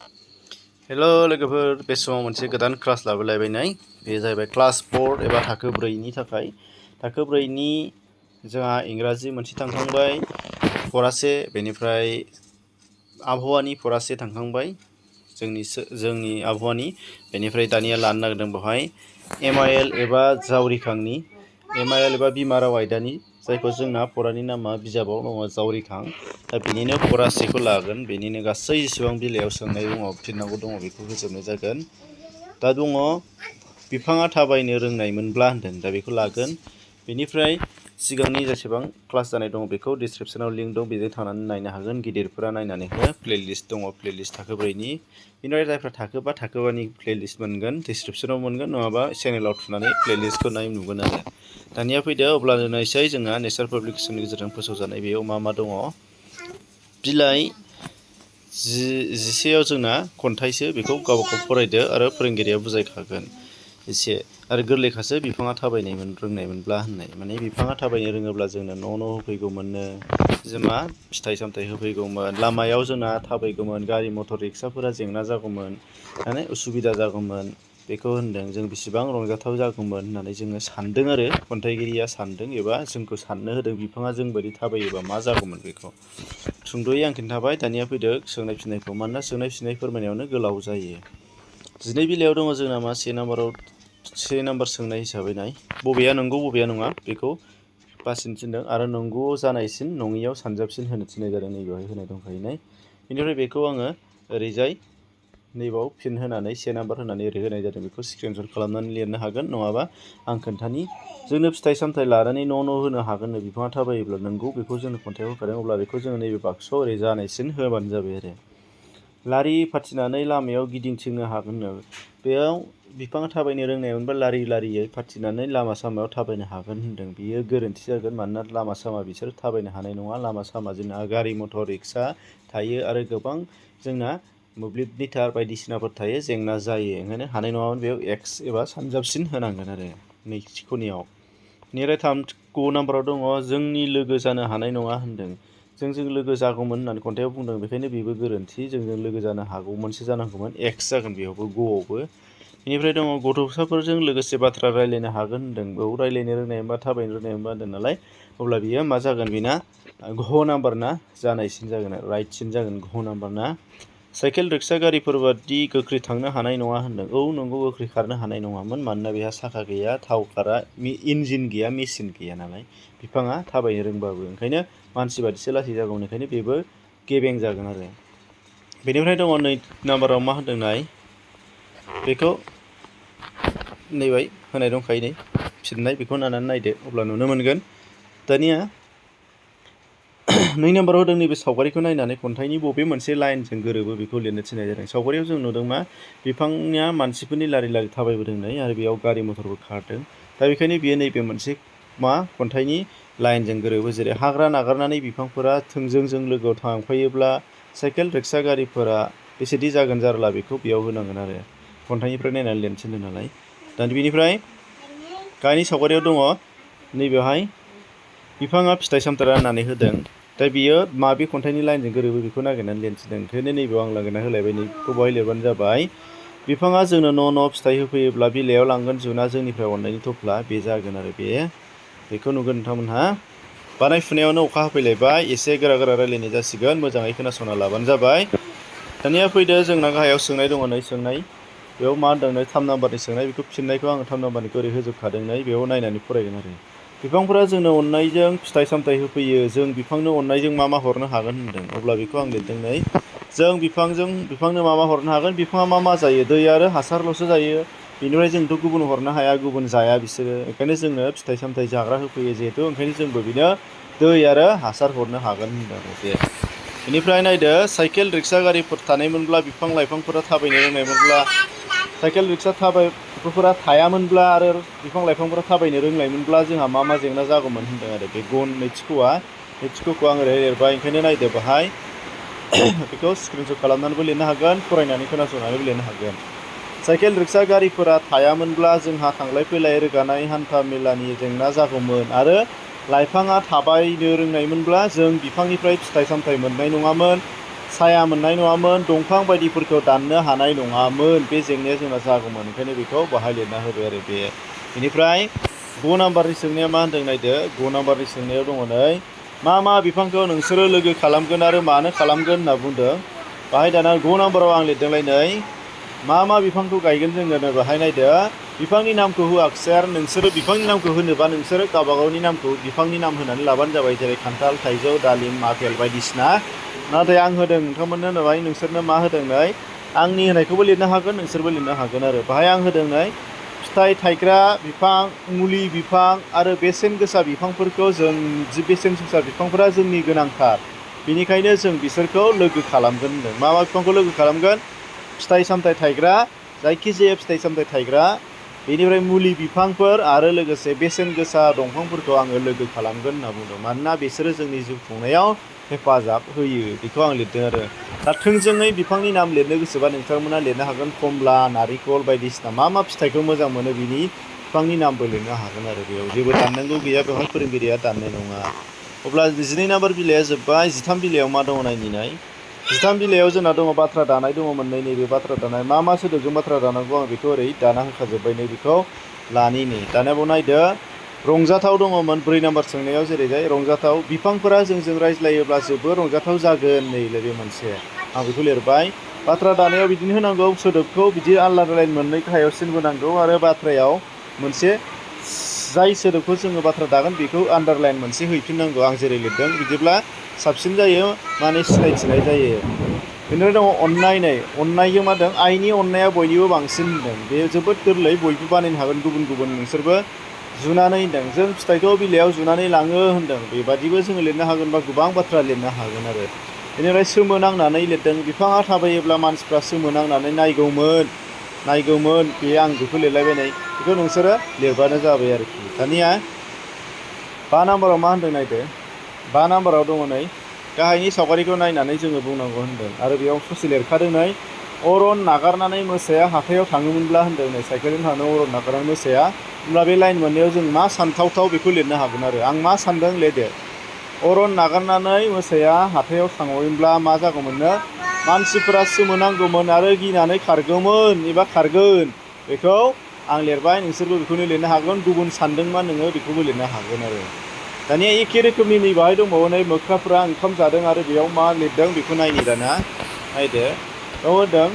Hello लोगोफोर, बे समाव मोनसे गोदान क्लास लाबोलायबाय। बे जाहैबाय क्लास 4 एबा थाखो 4नि थाखाय। थाखो 4नि जोंहा इंराजि मोनसे थांखांबाय फरासे, बेनिफ्राय आबहावानि फरासे थांखांबाय जोंनि आबहावानि। बेनिफ्राय दानिया लानो नागिरदों बेवहाय MIL एबा जावरिखांनि MIL एबा बिमा राव आयदानि, जायखौ जोंना फरानि नामा बिजाबाव दङ जावरिखां। दा बेनिनो फरासेखौ लागोन। बेनिनो गासै जेसेबां बिलाइयाव सोंनाय दङ फिननांगौ दङ बेखौ होजोबनाय जागोन। दा दङ बिफाङा थाबायनो रोंनायमोनब्ला होनदों, दा बेखौ लागोन। बेनिफ्राय सिगांनि जेसेबां क्लास जानाय दङ बेखौ डिसक्रिपसनाव लिंक दं, बेजों थांनानै नायनो हागोन। गिदिरफोरा नायनानै हो, प्लेलिस्ट दङ, प्लेलिस्ट थाखो 4नि। बेनिफ्राय जायफ्रा थाखो 5 थाखो 5नि प्लेलिस्ट मोनगोन डिसक्रिपसनाव मोनगोन, नङाबा चेनेलाव थुनानै प्लेलिस्टखौ नाय नुगोन आरो। दानिया फैदो अब्लानो नायसै जोंहा नेचार पाब्लिकेसननि गेजेरजों फोसावजानाय बेयाव मा मा दङ। बिलाइ 11आव जोंना खन्थाइसो, बेखौ गावबागाव फरायदो आरो फोरोंगिरिया बुजायखागोन एसे। आरो गोरलैखासो, बिफाङा थाबायनो रोंनायमोनब्ला होननाय, माने बिफाङा थाबायनो रोङोब्ला जोंनो न' होफैगौमोननो, जोंहा फिथाइ सामथाइ होफैगौमोन, लामायाव जोंना थाबायगौमोन, गारि मटर रिक्साफोरा जेंना जागौमोन, माने उसुबिदा जागौमोन। बेखौ होनदों जों बेसेबां रंजाथाव जागौमोन होननानै जोङो सानदों आरो खन्थाइगिरिया सानदों एबा जोंखौ साननो होदों। बिफाङा जोंबायदि थाबायोबा मा जागौमोन बेखौ सुंद'यै आं खिन्थाबाय। दानिया फैदो सोंनाय फिननायखौ, मानोना सोंनाय फिननाय फोरमायनायावनो गोलाव जायो। 12 बिलाइयाव दङ जोंना मा 1 नाम्बार सोंनाय हिसाबै नाय, बबेया नंगौ बबेया नङा बेखौ बासिनो थिनदों, आरो नंगौआव जानायसिन नङियाव सानजाबसिन होनो थिननाय जादों। नैबेवहाय होनाय दंखायो नाय। बेनिफ्राय बेखौ आङो ओरैजाय नैबाव फिन होनानै 1 नाम्बार होनानै ओरै होनाय जादों। बेखौ स्क्रिनशट खालामनानै लिरनो हागोन, नङाबा आं खोन्थानि। जोंनो फिथाइ सामथाइ लानानै न' होनो हागोननो बिफाङा थाबायोब्ला, नंगौ बेखौ जोंनो खन्थाइयाव होखादों। अब्ला बेखौ जोङो नैबे बाक्सआव ओरै जानायसिन होबानो जाबाय आरो। लारि फाथिनानै लामायाव गिदिंथिंनो हागोननो, बेयाव बिफाङा थाबायनो रोंनायमोनबा लारि लारियै फाथिनानै लामा सामायाव थाबायनो हागोन होनदों। बियो गोरोन्थि जागोन, मानोना लामा सामा बिसोर थाबायनो हानाय नङा। लामा सामा जोंना गारि मटर रिक्सा थायो, आरो गोबां जोंना मोब्लिबनि तार बायदिसिनाफोर थायो, जेंना जायो, ओंखायनो हानाय नङामोन। बेयाव एक्स एबा सानजाबसिन होनांगोन आरो नैथिख'नियाव। बेनिफ्राय 9 नाम्बाराव दङ जोंनि लोगो जानो हानाय नङा होनदों। जोंजों लोगो जागौमोन होननानै खन्थाइयाव बुंदों, बेखायनो बेबो गोरोन्थि। जोंजों लोगो जानो हागौमोनसो जानांगौमोन, एक्स जागोन बेयावबो, ग'आवबो। बेनिफ्राय दङ गथ'साफोरजों लोगोसे बाथ्रा रायज्लायनो हागोन होनदों। बेयाव रायज्लायनो रोंनायमोनबा थाबायनो रोंनायमोनबा होनदों नालाय, अब्ला बियो मा जागोन, बेना घ नाम्बार ना जानायसिन जागोन, राइटसिन जागोन घ नाम्बार ना। साइकेल रिक्सा गारिफोर बादि गोख्रै थांनो हानाय नङा होनदों। औ नंगौ, गोख्रै खारनो हानाय नङामोन, मानोना बेहा साखा गैया, थाव खारा, इन्जिन गैया, मेसिन गैया नालाय। बिफाङा थाबायनो रोंबाबो, ओंखायनो मानसि बादिसो लासै जागौमोन, ओंखायनो बेबो गेबें जागोन आरो। बेनिफ्राय दङ 2 नाम्बाराव मा होनदों नाय, बेखौ नैबाय होनाय दंखायो नै फिननाय, बेखौ नायनानै नायदो अब्ला नुनो मोनगोन। दानिया 2 नाम्बाराव होदों नैबे सावगारिखौ नायनानै खन्थाइनि बबे मोनसे लाइनजों गोरोबो बेखौ लिरनो थिननाय जादों। सावगारियाव जों नुदों मा, बिफांनिया मानसिफोरनि लारि लारि थाबायबोदों आरो बेयाव गारि मटरबो खारदों। दा बेखायनो बियो नैबे मोनसे मा खन्थाइनि लाइनजों गोरोबो। जेरै हाग्रा नागारनानै बिफांफोरा थोंजोंजों लोगोआव थांफायोब्ला साइकेल रिक्सा गारिफोरा बेसेदि जागोन जारला, बेखौ बेयाव होनांगोन आरो खन्थाइनिफ्राय नायनानै लिरनो थिनदों नालाय। दा बेनिफ्राय गाहायनि सावगारियाव दङ नैबेवहाय बिफाङा फिथाइ सामथाइ राननानै होदों। दा बियो माबे खन्थाइनि लाइनजों गोरोबो बेखौ नागिरनानै लिरनो थिनदों। ओंखायनो नैबेयाव आं नागिरना होलायबाय, नैबेखौ बहाय लिरबानो जाबाय। बिफाङा जोंनो न' फिथाइ होफैयोब्ला बिलाइयाव लांगोन जुना जोंनिफ्राय अननायनि थफ्ला, बे जागोन आरो बेखौ नुगोन नोंथांमोनहा। बानाय फुनायावनो अखा हाफैलायबाय, एसे गोरा गोरा रायलायनाय जासिगोन, मोजाङै खोनासंना लाबानो जाबाय। दानिया फैदो जोंना गाहायाव सोंनाय दङ नै सोंनाय, बेयाव मा होनदों नै 3 नाम्बारनि सोंनाय, बेखौ फिननायखौ आङो 3 नाम्बारनिखौ ओरै होजोबखादों नै, बेयाव नायनानै फरायगोन आरो। बिफांफोरा जोंनो अननायजों फिथाइ सामथाइ होफैयो, जों बिफांनो अननायजों मा मा हरनो हागोन होनदों। अब्ला बेखौ आं लिरदों नै, जों बिफांनो मा मा हरनो हागोन, बिफाङा मा जायो, दै आरो हासारल'सो जायो। बेनिफ्राय जोंथ' गुबुन हरनो हाया, गुबुन जाया बिसोरो, ओंखायनो जोंनो फिथाइ सामथाइ जाग्रा होफैयो जिहेथु, ओंखायनो जोंबो बिनो दै आरो हासार हरनो हागोन होनदों आरो दे। बेनिफ्राय नायदो साइकेल रिक्सा गारिफोर थानायमोनब्ला, बिफां लाइफांफोरा थाबायनो रोंनायमोनब्ला, साइकेल रिक्सा थाबायग्राफोरा थायामोनब्ला आरो बिफां लाइफांफोरा थाबायनो रोंनायमोनब्ला जोंहा मा मा जेंना जागौमोन होनदों आरो। बे गन नैथिख'खौ आं ओरै लिरबाय, ओंखायनो नायदो बाहाय बेखौ स्क्रिनशट खालामनानैबो लिरनो हागोन, फरायनानै खोनासंनानैबो लिरनो हागोन। साइकेल रिक्सा गारिफोरा थायामोनब्ला जोंहा थांलाय फैलाय रोगानाय हान्था मेलानि जेंना जागौमोन, आरो लाइफाङा थाबायनो रोंनायमोनब्ला जों बिफांनिफ्राय फिथाइ सामथाइ मोननाय नङामोन। साया मोननाय नङामोन, दंफां बायदिफोरखौ दाननो हानाय नङामोन, बे जेंनाया जोंना जागौमोन। ओंखायनो बेखौ बाहाय लिरना होबाय आरो बे। बेनिफ्राय 5 नाम्बारनि सोंनाया मा होनदों नायदो। 5 नाम्बारनि सोंनायाव दङ नै मा बिफांखौ नोंसोरो लोगो खालामगोन आरो मानो खालामगोन होनना बुंदों। बाहाय दाना 5 नाम्बाराव आं लिरदोंलाय नै मा बिफांखौ गायगोन जोङो बाहाय नायदो। बिफांनि नामखौ होआखिसै आरो नोंसोरो बिफांनि नामखौ होनोबा नोंसोरो गावबा गावनि नामखौ बिफांनि नाम होनानै लाबानो जाबाय, जेरै खान्थाल, थाइजौ, दालिम, आपेल बायदिसिना। नाथाय आं होदों नोंथांमोननो होबाय नोंसोरनो मा होदों नै आंनि होनायखौबो लिरनो हागोन, नोंसोरबो लिरनो हागोन आरो। बाहाय आं होदों नै फिथाइ थायग्रा बिफां, मुलि बिफां आरो बेसेन गोसा बिफांफोरखौ बेसेन गोसा बिफांफोरा जोंनि गोनांथार। बेनिखायनो जों बिसोरखौ लोगो खालामगोन होनदों। मा बिफांखौ लोगो खालामगोन? फिथाइ सामथाइ थायग्रा, जायखिजाया फिथाइ सामथाइ थायग्रा, बेनिफ्राय मुलि बिफांफोर आरो लोगोसे बेसेन गोसा दंफांफोरखौ आङो लोगो खालामगोन होनना बुंदों। मानोना बिसोरो जोंनि जिउ खुंनायाव हेफाजाब होयो, बेखौ आं लिरदों आरो। दा थोंजोङै बिफांनि नाम लिरनो गोसोबा नोंथांमोना लिरनो हागोन कमला, नारिखल बायदिसिना मा फिथाइखौ मोजां मोनो बिनि बिफांनि नामबो लिरनो हागोन आरो। बेयाव जेबो दाननांगौ गैया, बेवहाय फोरोंगिरिया दाननाय नङा। अब्ला 12 नाम्बार बिलाइया जोब्बाय। 13 बिलाइयाव मा दङ नायनाय। 13 बिलाइयाव जोंना दङ बाथ्रा दानाय दङमोन नैबे बाथ्रा दानाय। मा सोदोबजों बाथ्रा दानांगौ आं बेखौ ओरै दाना होखाजोब्बाय, नै बेखौ लानि नै। दानिया नायदो रंजाथाव दङमोन 4 नाम्बार सोंनायाव, जेरैहाय रंजाथाव बिफांफोरा जोंजों रायज्लायोब्ला जोबोर रंजाथाव जागोन, नै बे मोनसे आं बेखौ लिरबाय। बाथ्रा दानायाव बिदिनो होनांगौ, सोदोबखौ बिदि आलादा लाइन मोननै गाहायाव सिन बोनांगौ आरो बाथ्रायाव मोनसे जाय सोदोबखौ जोङो बाथ्रा दागोन बेखौ आन्डारलाइन मोनसे हैफिननांगौ, आं जेरै लिरदों। बिदिब्ला साबसिन जायो, माने सिनायथिनाय जायो। बेनिफ्राय दङ अननाय। नै अननायजों मा होनदों? आइनि अननाया बयनिबो बांसिन होनदों। बे जोबोद गोरलै, बयबो बानायनो हागोन, गुबुन नोंसोरबो जुनानै होनदों। जों फिथाइखौ बिलाइयाव जुनानै लाङो होनदों। बेबादिबो जोङो लिरनो हागोन बा गोबां बाथ्रा लिरनो हागोन आरो। बेनिफ्राय सोमोनांनानै लिरदों। बिफाङा थाबायोब्ला मानसिफ्रा सोमोनांनानै नायगौमोन, बे आं बेखौ लिरलायबाय नै। बेखौ नोंसोरो लिरबानो जाबाय आरोखि। दानिया 5 नाम्बाराव मा होनदों नायदो। 5 नाम्बाराव दङ नै गाहायनि सावगारिखौ नायनानै जोङो बुंनांगौ होनदों आरो बेयाव ससे लिरखादों नै अरन नागारनानै मोसाया हाथायाव थाङोमोनब्ला होनदों। नै साइकेलजों थांनो अरन नागारनानै मोसाया, होमब्ला बे लाइन मोननायाव जों मा सानथावथाव बेखौ लिरनो हागोन आरो। आं मा सानदों लिरदो। अरन नागारनानै मोसाया हाथायाव थाङोमोनब्ला मा जागौमोननो? मानसिफोरा सोमोनांगौमोन आरो गिनानै खारगौमोन एबा खारगोन। बेखौ आं लिरबाय, नोंसोरबो बेखौनो लिरनो हागोन। गुबुन सानदोंबा नोङो बेखौबो लिरनो हागोन आरो। दानिया एखे रोखोमनि नै बाहाय दंबावो नै मोख्राफोरा ओंखाम जादों आरो बेयाव मा लिरदों बेखौ नायनि दाना नायदो। बेयाव होनदों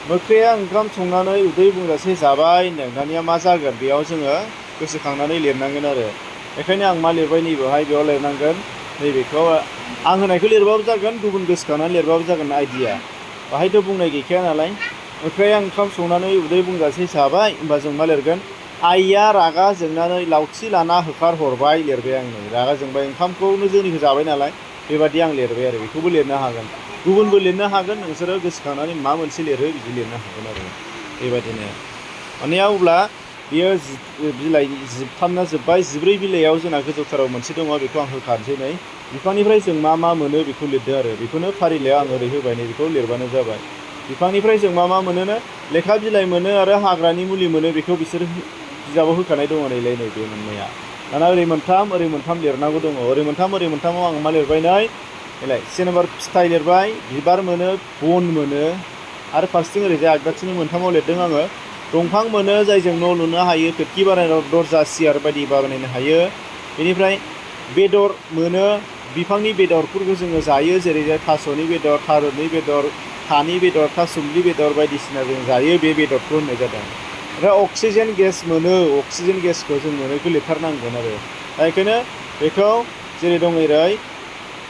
मोख्राया ओंखाम संनानै उदै बुंजासे जाबाय होनदों। दानिया मा जागोन? बेयाव जोङो गोसोखांनानै लिरनांगोन आरो। बेखायनो आं मा लिरबाय नैबेवहाय, बेयाव लिरनांगोन नैबेखौ आं होनायखौ लिरबाबो जागोन, गुबुन गोसोखांनानै लिरबाबो जागोन आइडिया। बाहायथ' बुंनाय गैखाया नालाय। मोख्राया ओंखाम संनानै उदै बुंजासे जाबाय, होमबा जों मा लिरगोन? आइया रागा जोंनानै लावथि लाना होखारहरबाय लिरबाय आं नै। रागा जोंबाय, ओंखामखौनो जोंनिखौ जाबाय नालाय, बेबादि आं लिरबाय आरो। बेखौबो लिरनो हागोन, गुबुनबो लिरनो हागोन। नोंसोरो गोसोखांनानै मा मोनसे लिरो बिदि लिरनो हागोन आरो। बेबादिनो माने अब्ला बियो बिलाइ 13 जोब्बाय। 14 बिलाइयाव जोंना गोजौथाराव मोनसे दङ, बेखौ आं होखानोसै नै। बिफांनिफ्राय जों मा मोनो बेखौ लिरदो आरो। बेखौनो फारिलाइयाव आं ओरै होबाय नै, बेखौ लिरबानो जाबाय। बिफांनिफ्राय जों मा मोनोनो? लेखा बिलाइ मोनो आरो हाग्रानि मुलि मोनो। बेखौ बिसोर बिजाबाव होखानाय दङ नैलाय नै बे मोननाया। दाना ओरै मोनथाम लिरनांगौ दङ। ओरै मोनथामाव आं मा लिरबाय नै बेलाय से नाम्बार फिथाइ लिरबाय, बिबार मोनो, बन मोनो आरो फारसेथिं ओरैजाय आगदाथिं मोनथामाव लिरदों आङो दंफां मोनो जायजों न' लुनो हायो, खोरखि बानायनो, दरजा सियार बायदि बानायनो हायो। बेनिफ्राय बेदर मोनो, बिफांनि बेदरफोरखौ जोङो जायो, जेरैहाय थास'नि बेदर, थारुननि बेदर, थानि बेदर, थासुमलि बेदर बायदिसिना जों जायो, बे बेदरखौ होननाय जादों। ओमफ्राय अक्सिजेन गेस मोनो, अक्सिजेन गेसखौ जों मोनैखौ लिरथारनांगोन आरो। दा बेखायनो बेखौ जेरै दं एरै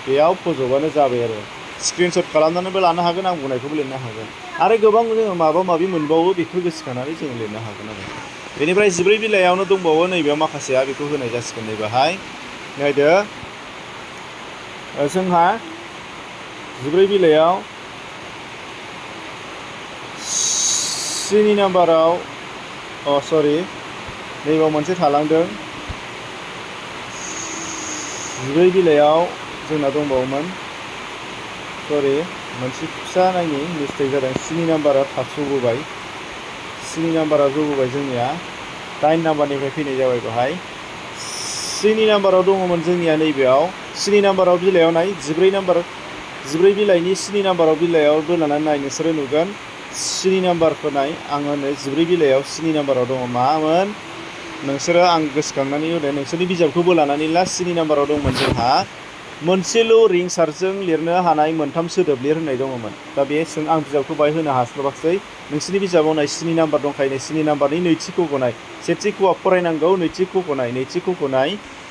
बेयाव फज'बानो जाबाय आरो। स्क्रिनशट खालामनानैबो लानो हागोन, आं बुंनायखौबो लिरनो हागोन आरो गोबां जोङो माबा माबि मोनबावो, बेखौ गोसोखांनानै जोङो लिरनो हागोन आरो। बेनिफ्राय 14 बिलाइयावनो दंबावो नैबेयाव माखासेया, बेखौ होनाय जासिगोन नैबेहाय नायदो। जोंहा 14 बिलाइयाव 3 नाम्बाराव नैबाव मोनसे थालांदों। 14 बिलाइयाव जोंना दंबावोमोन, मोनसे फिसा नायनि मिस्टेक जादों। 3 नाम्बारा थाबस'बोबाय, 3 नाम्बारा जबोबाय जोंनिया 8 नाम्बारनिफ्राय फैनाय जाबाय बेवहाय। 3 नाम्बाराव दङमोन जोंनिया नैबेयाव 3 नाम्बाराव बिलाइयाव नाय 14 नाम्बार 14 बिलाइनि 7 नाम्बाराव बिलाइयाव बोनानै नाय नोंसोरो नुगोन 7 नाम्बारखौ नाय आङो नै 14 बिलाइयाव 7 नाम्बाराव दङ मामोन नोंसोरो आं गोसोखांनानै होदो नोंसोरनि बिजाबखौबो लानानै ला 7 नाम्बाराव दंमोन जोंहा मोनसेल' रिंसारजों लिरनो हानाय मोनथाम सोदोब लिर होननाय दङमोन दा बे आं बिजाबखौ बाहाय होनो हास्लाबाखै नोंसोरनि बिजाबाव नाय 7 नाम्बार दंखायो 7 नाम्बारनि नैथि ख'खौ नाय सेथि ख'आ फरायनांगौ नैथि ख'खौ नाय नैथि ख'खौ नाय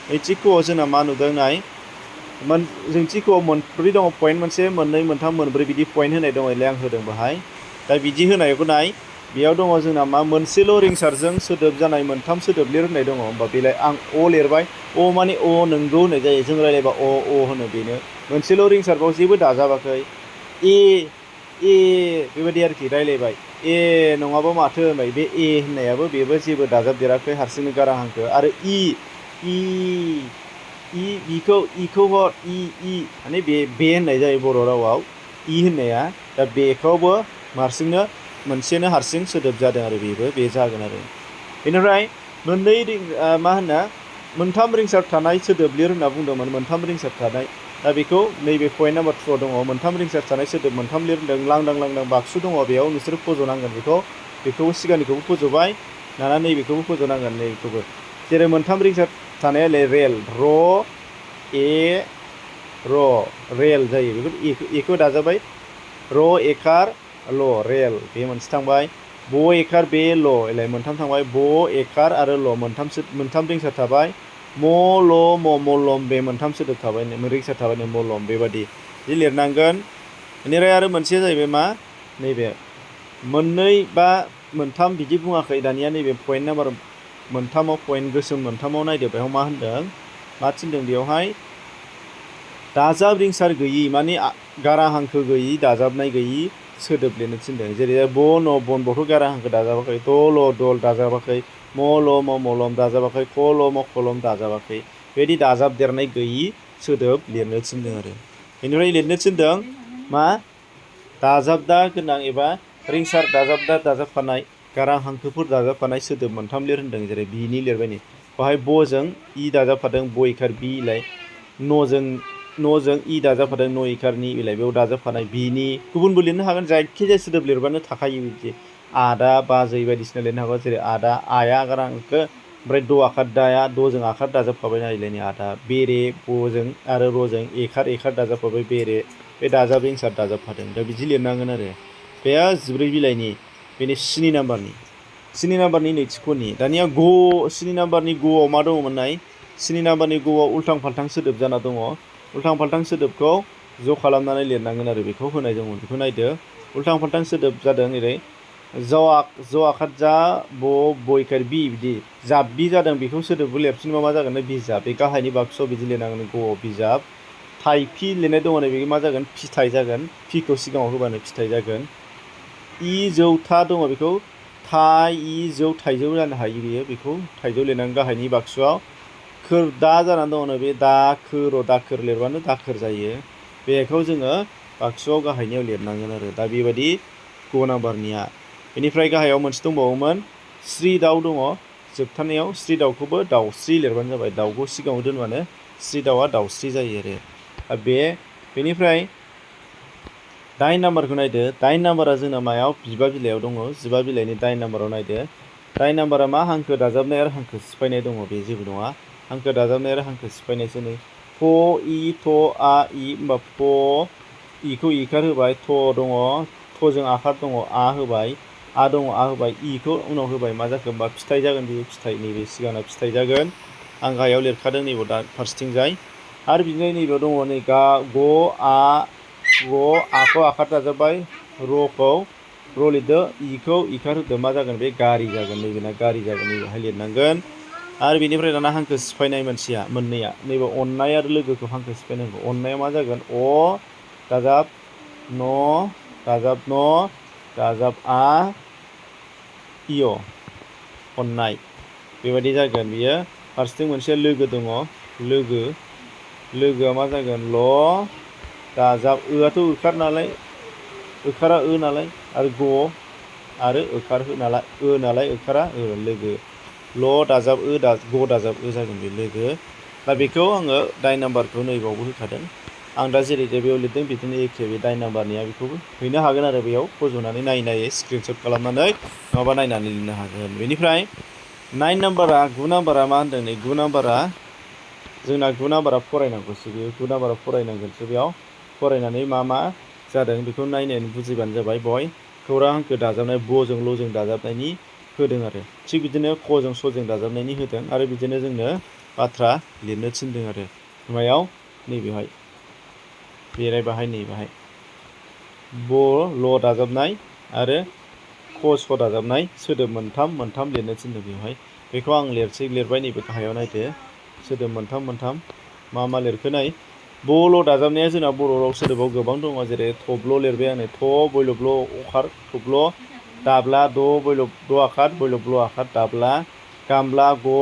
नैथि ख'आव जोंना मा नुदों नाय जोंथि ख'आव मोनब्रै दङ पइन्ट मोनसे मोननै मोनथाम मोनब्रै बिदि पइन्ट होनाय दङ एलाय आं होदों बाहाय दा बिदि होनायखौ नाय बेयाव दङ जोंना मा मोनसेल' रिंसारजों सोदोब जानाय मोनथाम सोदोब लिर होननाय दङ होमबा बेलाय आं अ लिरबाय अ माने अ नंगौ होननाय जायो जों रायलायबा अ अ होनो बेनो मोनसेल' रिंसारबाव जेबो दाजाबाखै ए बेबायदि आरोखि रायलायबाय ए नङाबा माथो होनबाय बे ए होननायाबो बेबो जेबो दाजाबदेराखै हारसिंनो गारां हांखो आरो इखौ हर इ माने बे होननाय जायो बर' रावाव इ होननाया दा बेखौबो हारसिंनो मोनसेनो हारसिं सोदोब जादों आरो बेबो बे जागोन आरो बेनिफ्राय मोननै मा होनो मोनथाम रिंसार थानाय सोदोब लिर होनना बुंदोंमोन मोनथाम रिंसार थानाय दा बेखौ नैबे पइन्ट नाम्बार 2 दङ मोनथाम रिंसार थानाय सोदोब मोनथाम लिर होनदों लांदां बाक्सु दङ बेयाव नोंसोरो फज'नांगोन बेखौबो सिगांनिखौबो फज'बाय दाना नैबेखौबो फज'नांगोन नैबेखौबो जेरै मोनथाम रिंसार थानाया रेल रेल जायो बेखौ एखौ दाजाबाय र' एकार ल' रेल बे मोनसे थांबाय ब' एकार बे ल' एलाय मोनथाम थांबाय ब' एकार आरो ल' मोनथाम रिंसार थाबाय म' ल' मलम बे मोनथाम सोदोब थाबाय रिंसार थाबाय मलम बेबादि बिदि लिरनांगोन बेनिफ्राय आरो मोनसेया जाहैबाय मा नैबे मोननै बा मोनथाम बिदि बुङाखै दानिया नैबे पइन्ट नाम्बार मोनथामाव पइन्ट गोसोम मोनथामाव नायदो बेयाव मा होनदों मा थिनदों बेयावहाय दाजाब रिंसार गैयि माने गारां हांखो गैयि दाजाबनाय गैयि सोदोब लिरनो थिनदों जेरै ब न बनबोथ' गारां हांखो दाजाबाखै द ल दल दाजाबाखै म ल मलम दाजाबाखै ख ल खलम दाजाबाखै बेबायदि दाजाबदेरनाय गैयि सोदोब लिरनो थिनदों आरो बेनिफ्राय लिरनो थिनदों मा दाजाबदा गोनां एबा रिंसार दाजाबफानाय गारां हांखोफोर दाजाबफानाय सोदोब मोनथाम लिर होनदों जेरै बिनि लिरबाय नै बेवहाय ब'जों इ दाजाबफादों ब इकार बि इलाय न'जों इ दाजाबफादों न' इकारनि इलाय बेयाव दाजाबफानाय बिनि गुबुनबो लिरनो हागोन जायखिजाया सोदोब लिरबानो थाखायो बिदि आदा बाजै बायदिसिना लिरनो हागौ जेरै आदा आया गारां हांखो ओमफ्राय द आखार दाया द'जों आखार दाजाबफाबाय नायलायनि आदा बेरे ब'जों आरो र'जों एखार दाजाबफाबाय बेरे बे दाजाब रिंसार दाजाबफादों दा बिदि लिरनांगोन आरो बे 14 बिलाइनि बेनि 7 नाम्बारनि नैथि ख'नि दानिया 7 नाम्बारनि ग'आव मा दङमोन नाय 7 नाम्बारनि ग'आव उल्थां फाल्थां सोदोब जाना दङ उल्थां फाल्थां सोदोबखौ ज' खालामनानै लिरनांगोन आरो बेखौ होनाय दङ बेखौ नायदो उल्थां फाल्थां सोदोब जादों ओरै ज आखार जा बयखार बि बिदि जाब्बि जादों बेखौ सोदोबखौ लिरफिनबा मा जागोन बिजाब बे गाहायनि बाक्सआव बिदि लिरनांगोन ग'आव बिजाब थाइफि लिरनाय दङ बे मा जागोन फिथाइ जागोन फिखौ सिगाङाव होबानो फिथाइ जागोन इ जौथा दङ बेखौ थाइजौ जानो हायो बेयो बेखौ थाइजौ लिरनांगोन गाहायनि बाक्सुआव खोर दा जानानै दङ बे दाखोर लिरबानो दाखोर जायो बेखौ जोङो बाक्सुआव गाहायनियाव लिरनांगोन आरो दा बेबायदि ग' नाम्बारनिया बेनिफ्राय गाहायाव मोनसे दंबावोमोन स्रि दाउ दङ जोबथानायाव स्रि दाउखौबो दाउस्रि लिरबानो जाबाय दाउखौ सिगाङाव दोनबानो स्रि दाउआ दाउस्रि जायो आरो बेनिफ्राय 8 नाम्बारखौ नायदो 8 नाम्बारा जोंना मायाव 15 बिलाइयाव दङ 15 बिलाइनि 8 नाम्बाराव नायदो 8 नाम्बारा मा हांखो दाजाबनाय आरो हांखो सिफायनाय दङ बे जेबो नङा हांखो दाजाबनाय आरो हांखो सिफायनायसो नै फ इ थ आ इ होमबा फ इखौ इकार होबाय थ दङ थ'जों आखार दङ आ होबाय आ दङ आ होबाय इखौ उनाव होबाय मा जाखो होमबा फिथाइ जागोन बे फिथाइ नैबे सिगाङा फिथाइ जागोन आं गाहायाव लिरखादों नैबे दा फारसेथिंजाय आरो बिदिनो नैबेयाव दङ नै आखौ आखार दाजाबबाय र'खौ र' लिरदो इखौ इकार होदो मा जागोन बे गारि जागोन नैबेना गारि जागोन नैबेहाय लिरनांगोन आरो बेनिफ्राय दाना हांखो सिफायनाय मोनसेया मोननैया नैबे अननाय आरो लोगोखौ हांखो सिफायनांगौ अननाया मा जागोन अ दाजाब न दाजाब आ इय अननाय बेबायदि जागोन बियो फारसेथिं मोनसे लोगो दङ लोगोआ मा जागोन ल दाजाब आथ' ओखार नालाय ओखारा नालाय आरो ग आरो ओखार नालाय ओखारा लोगो ल दाजाब ग दाजाब जागोन बे लोगो दा बेखौ आङो 8 नाम्बारखौ नैबावबो होखादों आं दा जेरै बेयाव लिरदों बिदिनो एखे बे 9 नाम्बारनिया बेखौबो हैनो हागोन आरो बेयाव फज'नानै नायै स्क्रिनशट खालामनानै नङाबा नायनानै लिरनो हागोन। बेनिफ्राय 9 नाम्बारा 9 नाम्बारा मा होनदों नै 9 नाम्बारा जोंना 9 नाम्बारा फरायनांगौसो बेयो 9 नाम्बारा फरायनांगोनसो बेयाव फरायनानै मा जादों बेखौ नायनानै बुजिबानो जाबाय बेवहाय खौरां हांखो दाजाबनाय ब'जों ल'जों दाजाबनायनि होदों आरो थिग बिदिनो ख'जों स'जों दाजाबनायनि होदों आरो बिदिनो जोंनो बाथ्रा लिरनो थिनदों आरो मायाव नैबेहाय बेराय नैबाहाय ब' ल' दाजाबनाय आरो ख' स' दाजाबनाय सोदोब मोनथाम लिरनो थिनदों बेवहाय बेखौ आं लिरबाय नैबे गाहायाव नायदो सोदोब मोनथाम मा लिरखो नाय ब' ल' दाजाबनाया जोंना बर' राव सोदोबाव गोबां दङ जेरै थब्ल' लिरबाय आङो थ बयल'ब ल' अखार थब्ल' दाब्ला द बयल'ब द आखार बयल'ब ल' आखार दाब्ला गामब्ला ग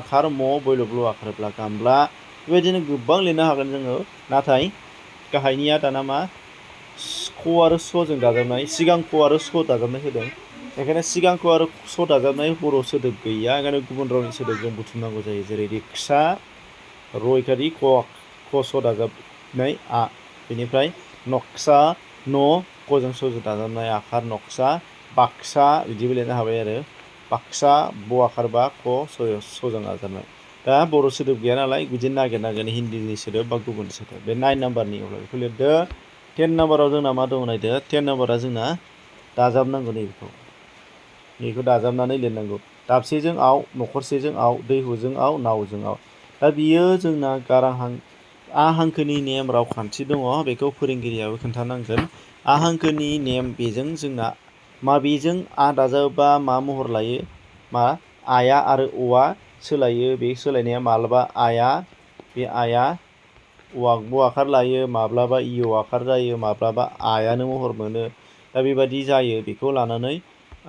आखार म बयल'ब ल' आखारब्ला गामब्ला बेबायदिनो गोबां लिरनो हागोन जोङो नाथाय गाहायनिया दाना मा ख आरो स'जों दाजाबनाय सिगां ख आरो स' दाजाबनाय होदों बेखायनो सिगां ख आरो स' दाजाबनाय बर' सोदोब गैया ओंखायनो गुबुन रावनि सोदोब जों बुथुमनांगौ जायो जेरै रिक्सा रयखारि ख स' दाजाबनाय आ बेनिफ्राय नक्सा न ख'जों स'जों दाजाबनाय आखार नक्सा बाक्सा बिदिबो लिरनो हाबाय आरो बाक्सा ब आखार बा ख स'जों दाजाबनाय दा बर' सोदोब गैया नालाय बिदिनो नागिरनांगोन हिन्दीनि सोदोब बा गुबुन सोदोब बे 9 नाम्बारनि अब्ला बेखौ लिरदो 10 नाम्बाराव जोंना मा दङ नायदो 10 नाम्बारा जोंना दाजाबनांगौ नैबेखौ दाजाबनानै लिरनांगौ दाबसेजों आव न'खरसेजों आव दैहुजों आव नावजों आव दा बियो जोंना आ हांखोनि नेम रावखान्थि दङ बेखौ फोरोंगिरियाबो खोन्थानांगोन आ हांखोनि नेम बेजों जोंना माबेजों आ दाजाबोबा मा महर लायो मा आया आरो अआ सोलायो बे सोलायनाया माब्लाबा बे आया ब आखार लायो माब्लाबा इअ आखार जायो माब्लाबा आयानो महर मोनो दा बेबायदि जायो बेखौ लानानै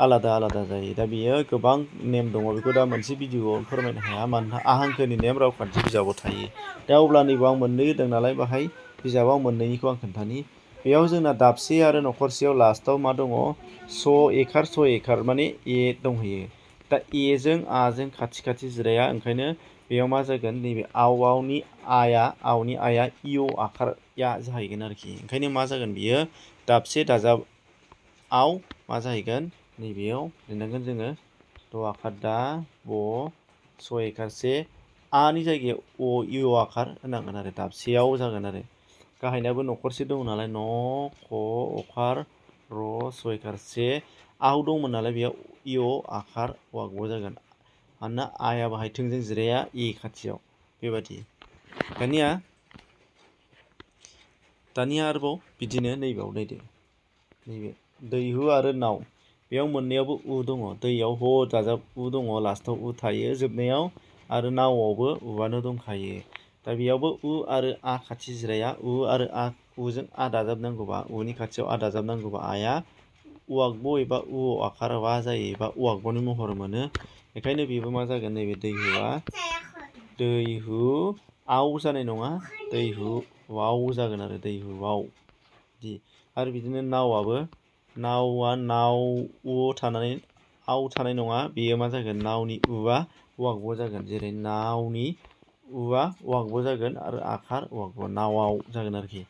आलादा जायो दा बेयो गोबां नेम दङ बेखौ दा मोनसे भिडिअआव फोरमायनो हाया मानोना आ हांखोनि नेम रावखान्थि बिजाबाव थायो दा अब्ला नैबेयाव आं मोननै होदों नालाय बाहाय बिजाबाव मोननैनिखौ आं खोन्थानि बेयाव जोंना दाबसे आरो न'खरसेयाव लास्टाव मा दङ स' एखार माने ए दंहैयो दा एजों आजों खाथि जिराया ओंखायनो बेयाव मा जागोन नैबे आवनि आया इअ आखारया जाहैगोन आरोखि ओंखायनो मा जागोन बियो दाबसे दाजाब आव मा जाहैगोन नैबेयाव लिरनांगोन जोङो द आखार दा ब स एखारसे आनि जायगायाव इअ आखार होनांगोन आरो दाबसेयाव जागोन आरो गाहायनाबो न'खरसे दङ नालाय न ख अखार र सयखारसे आव दंमोन नालाय बेयाव इअ आखार वागब जागोन मानोना आया बाहाय थोंजों जिराया ए खाथियाव बेबादि दानिया आरोबाव बिदिनो नैबेयाव नायदो नैबे दैहु आरो नाव बेयाव मोननैयावबो उ दङ दैयाव ह दाजाब उ दङ लास्टाव उ थायो जोबनायाव आरो नावआवबो उआनो दंखायो दा बेयावबो उ आरो आ खाथि जिराया उ आरो उजों आ दाजाबनांगौबा उनि खाथियाव आ दाजाबनांगौबा आया वागब एबा उ आखार वा जायो एबा वागबनि महर मोनो बेखायनो बेबो मा जागोन नैबे दैहुआ दैहुआव जानाय नङा दैहुआव जागोन आरो दैहुआव बिदि आरो बिदिनो नावआबो नावआ नाव उ थानानै आव थानाय नङा बेयो मा जागोन नावनि उआ वागब जागोन जेरै नावनि उआ वागब जागोन आरो आखार वागब नावआव जागोन आरोखि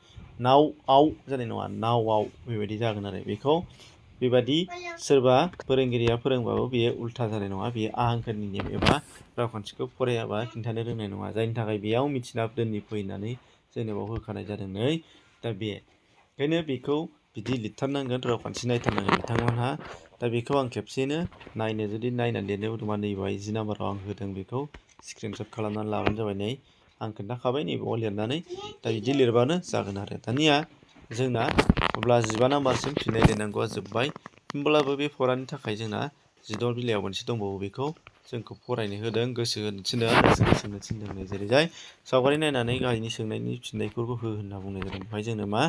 नावआव जानाय नङा नावआव बेबायदि जागोन आरो बेखौ बेबादि सोरबा फोरोंगिरिया फोरोंबाबो बेयो उल्था जानाय नङा बेयो आ हांखोनि नेम एबा रावखान्थिखौ फरायाबा खिन्थानो रोंनाय नङा जायनि थाखाय बेयाव मिथिना दोननि फैनानै जेनेबा होखानाय जादों नै दा ओंखायनो बेखौ बिदि लिरथारनांगोन रावखान्थि नायथारनांगोन बिथांमोनहा दा बेखौ आं खेबसेनो जुदि नायनानै लिरनो दंबा नैबेहाय 10 नाम्बाराव आं होदों बेखौ स्क्रिनशट खालामनानै लाबानो जाबाय नै आं खोन्थाखाबाय नैबेयाव लिरनानै दा बिदि लिरबानो जागोन आरो दानिया जोंना अब्ला 15 नाम्बारसिम फिननाय लिरनांगौआ जोब्बाय होमब्लाबो बे फरानि थाखाय जोंना 16 बिलाइयाव मोनसे दंबावो बेखौ जोंखौ फरायनो होदों गोसो होनो थिनदों आरो जोंखौ सोंनो थिनदों जेरैजाय सावगारि नायनानै गाहायनि सोंनायनि फिननायफोरखौ हो होनना बुंनाय जादों बेवहाय जोंनो मा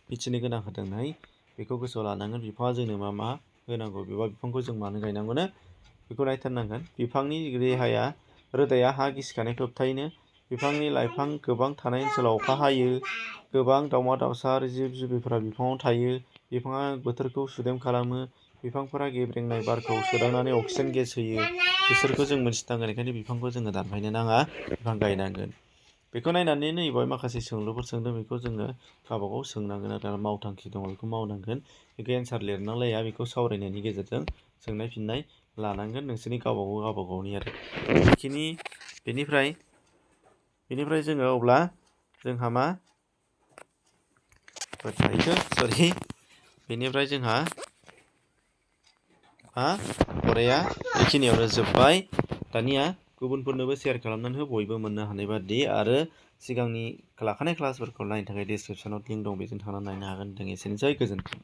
मिथिनो गोनां होदोंहाय बेखौ गोसोआव लानांगोन बिफाङा जोंनो मा होनांगौ बेबा बिफांखौ जों मानो गायनांगौनो बेखौ नायथारनांगोन बिफांनि रोदाया हा गिसिखानायखौ होबथायोनो बिफांनि लाइफां गोबां थानाय ओनसोलाव अखा हायो गोबां दाउमा दाउसा आरो जिब जिबिफोरा बिफाङाव थायो बिफाङा बोथोरखौ सुदेम खालामो बिफांफोरा गेब्रेंनाय बारखौ सोदांनानै अक्सिजेन गेस होयो बिसोरखौ जों मोनथिनांगोन ओंखायनो बिफांखौ जोङो दानफायनो नाङा बिफां गायनांगोन बेखौ नायनानै नैबेहाय माखासे सोंलुफोर सोंदों बेखौ जोङो गावबागाव सोंनांगोन आरो मावथांखि दङ बेखौ मावनांगोन बेखौ एन्सार लिरनांलाया बेखौ सावरायनायनि गेजेरजों सोंनाय फिननाय लानांगोन नोंसोरनि गावबागावनि आरो बेखिनि बेनिफ्राय जोङो अब्ला जोंहा मा बेनिफ्राय जोंहा फराया बेखिनियावनो जोब्बाय दानिया गुबुनफोरनोबो शेयार खालामनानै हो बयबो मोननो हानाय बादि आरो सिगांनि लाखानाय क्लासफोरखौ नायनो थाखाय डिसक्रिपसनाव लिंक दं बेजों थांनानै नायनो हागोन। एसेनोसै गोजोन्थों।